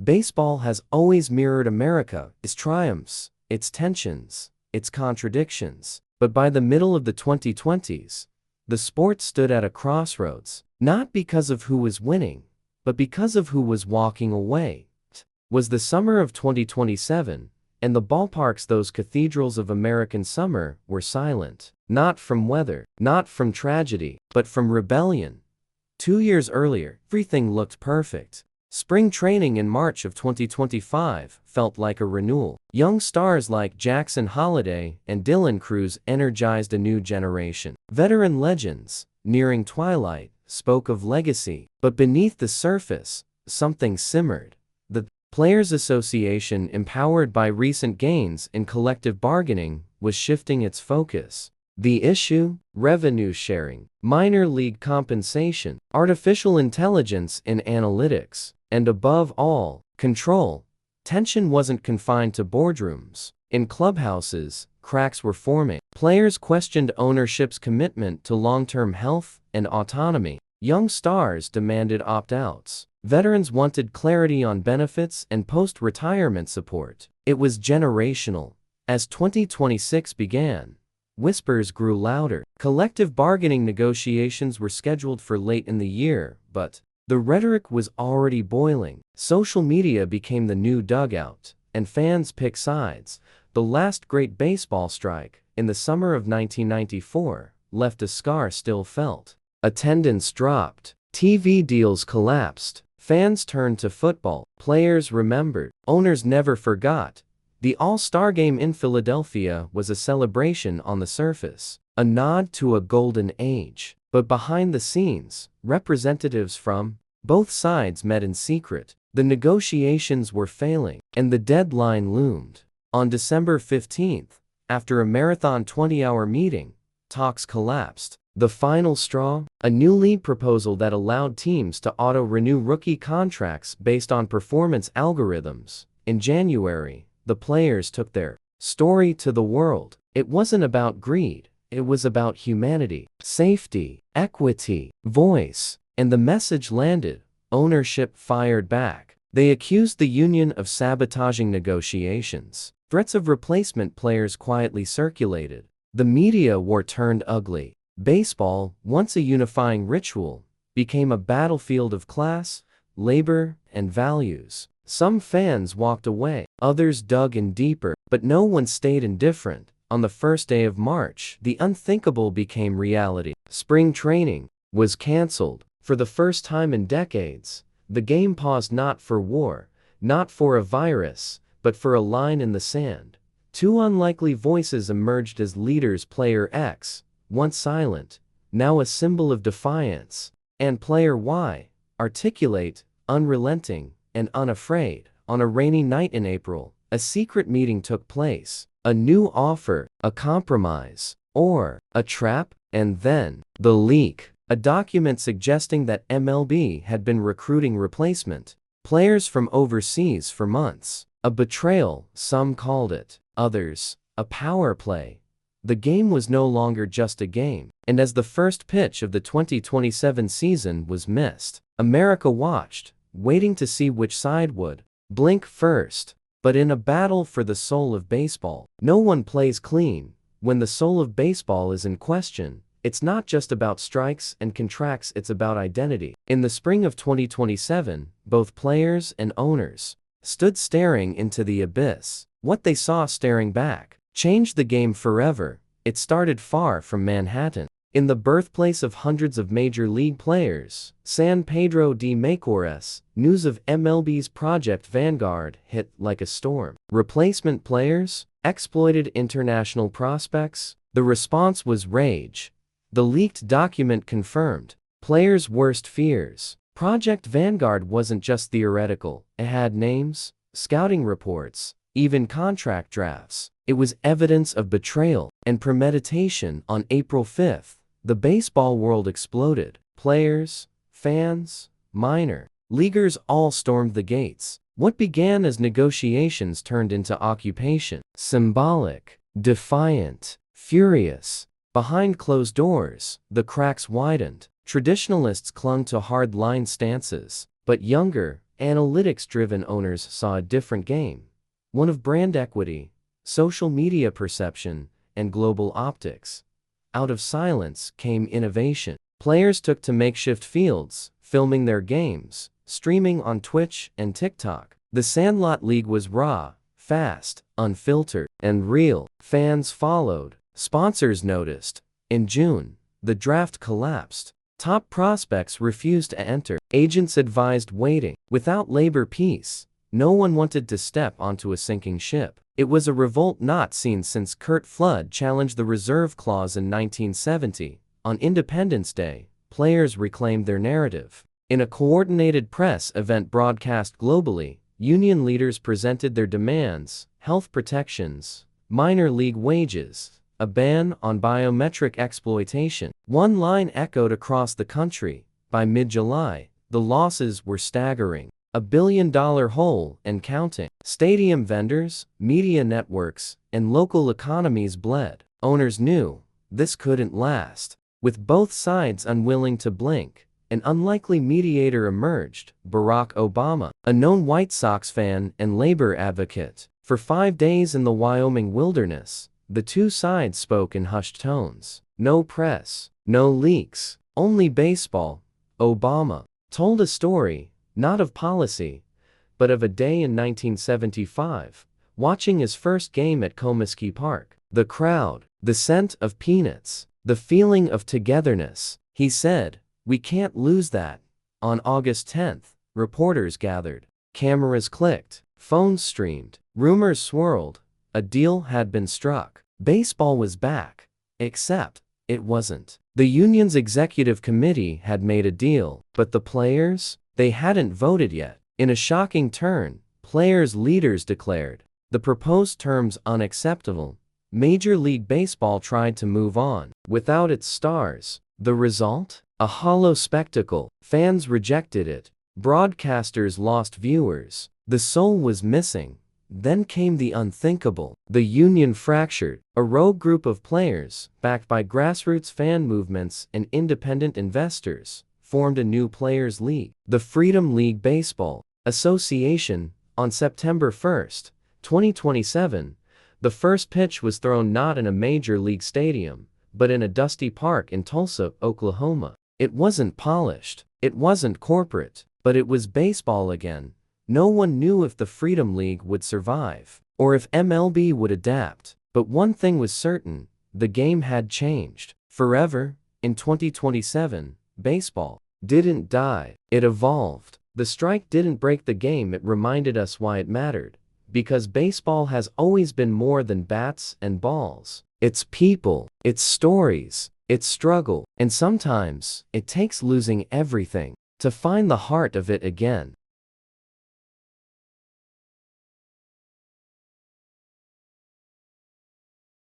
Baseball has always mirrored America, its triumphs, its tensions, its contradictions. But by the middle of the 2020s, the sport stood at a crossroads, not because of who was winning, but because of who was walking away. It was the summer of 2027, and the ballparks, those cathedrals of American summer, were silent. Not from weather, not from tragedy, but from rebellion. 2 years earlier, everything looked perfect. Spring training in March of 2025 felt like a renewal. Young stars like Jackson Holliday and Dylan Cruz energized a new generation. Veteran legends, nearing twilight, spoke of legacy. But beneath the surface, something simmered. The Players Association, empowered by recent gains in collective bargaining, was shifting its focus. The issue? Revenue sharing, minor league compensation, artificial intelligence in analytics, and above all, control. Tension wasn't confined to boardrooms. In clubhouses, cracks were forming. Players questioned ownership's commitment to long-term health and autonomy. Young stars demanded opt-outs. Veterans wanted clarity on benefits and post-retirement support. It was generational. As 2026 began, whispers grew louder. Collective bargaining negotiations were scheduled for late in the year, but the rhetoric was already boiling. Social media became the new dugout, and fans picked sides. The last great baseball strike, in the summer of 1994, left a scar still felt. Attendance dropped. TV deals collapsed. Fans turned to football. Players remembered. Owners never forgot. The All-Star Game in Philadelphia was a celebration on the surface, a nod to a golden age. But behind the scenes, representatives from both sides met in secret. The negotiations were failing, and the deadline loomed. On December 15th, after a marathon 20-hour meeting, talks collapsed. The final straw? A new league proposal that allowed teams to auto-renew rookie contracts based on performance algorithms. In January, the players took their story to the world. It wasn't about greed, it was about humanity, safety, equity, voice. And the message landed. Ownership fired back. They accused the union of sabotaging negotiations. Threats of replacement players quietly circulated. The media war turned ugly. Baseball, once a unifying ritual, became a battlefield of class, labor, and values. Some fans walked away, others dug in deeper, but no one stayed indifferent. On the first day of March, the unthinkable became reality. Spring training was canceled. For the first time in decades, the game paused, not for war, not for a virus, but for a line in the sand. Two unlikely voices emerged as leaders: Player X, once silent, now a symbol of defiance, and Player Y, articulate, unrelenting, and unafraid. On a rainy night in April, a secret meeting took place. A new offer, a compromise, or a trap, and then the leak. A document suggesting that MLB had been recruiting replacement players from overseas for months. A betrayal, some called it, others, a power play. The game was no longer just a game, and as the first pitch of the 2027 season was missed, America watched, waiting to see which side would blink first. But in a battle for the soul of baseball, no one plays clean. When the soul of baseball is in question, it's not just about strikes and contracts, it's about identity. In the spring of 2027, both players and owners stood staring into the abyss. What they saw staring back changed the game forever. It started far from Manhattan. In the birthplace of hundreds of major league players, San Pedro de Macorís, news of MLB's Project Vanguard hit like a storm. Replacement players? Exploited international prospects? The response was rage. The leaked document confirmed players' worst fears. Project Vanguard wasn't just theoretical. It had names, scouting reports, even contract drafts. It was evidence of betrayal and premeditation. On April 5th, the baseball world exploded. Players, fans, minor leaguers all stormed the gates. What began as negotiations turned into occupation. Symbolic, defiant, furious. Behind closed doors, the cracks widened. Traditionalists clung to hard-line stances, but younger, Analytics-driven owners saw a different game, one of brand equity, social media perception, and global optics. Out of silence came innovation. Players took to makeshift fields, filming their games, streaming on Twitch and TikTok. The Sandlot League was raw, fast, unfiltered, and real. Fans followed. Sponsors noticed. In June, the draft collapsed. Top prospects refused to enter. Agents advised waiting. Without labor peace, no one wanted to step onto a sinking ship. It was a revolt not seen since Curt Flood challenged the reserve clause in 1970. On Independence Day, players reclaimed their narrative. In a coordinated press event broadcast globally, union leaders presented their demands: health protections, minor league wages, a ban on biometric exploitation. One line echoed across the country. By mid-July, the losses were staggering. $1 billion hole and counting. Stadium vendors, media networks, and local economies bled. Owners knew this couldn't last. With both sides unwilling to blink, an unlikely mediator emerged: Barack Obama, a known White Sox fan and labor advocate. For 5 days in the Wyoming wilderness, the two sides spoke in hushed tones. No press, no leaks, only baseball. Obama told a story, not of policy, but of a day in 1975, watching his first game at Comiskey Park. The crowd, the scent of peanuts, the feeling of togetherness. He said, "We can't lose that." On August 10th, reporters gathered. Cameras clicked, phones streamed, rumors swirled. A deal had been struck. Baseball was back. Except, it wasn't. The union's executive committee had made a deal, but the players? They hadn't voted yet. In a shocking turn, players' leaders declared the proposed terms unacceptable. Major League Baseball tried to move on without its stars. The result? A hollow spectacle. Fans rejected it. Broadcasters lost viewers. The soul was missing. Then came the unthinkable. The union fractured. A rogue group of players, backed by grassroots fan movements and independent investors, formed a new players' league, the Freedom League Baseball Association. On September 1st, 2027, the first pitch was thrown not in a major league stadium, but in a dusty park in Tulsa, Oklahoma. It wasn't polished, it wasn't corporate, but it was baseball again. No one knew if the Freedom League would survive, or if MLB would adapt. But one thing was certain: the game had changed. Forever. In 2027, baseball didn't die, it evolved. The strike didn't break the game, it reminded us why it mattered. Because baseball has always been more than bats and balls. It's people, it's stories, it's struggle, and sometimes it takes losing everything to find the heart of it again.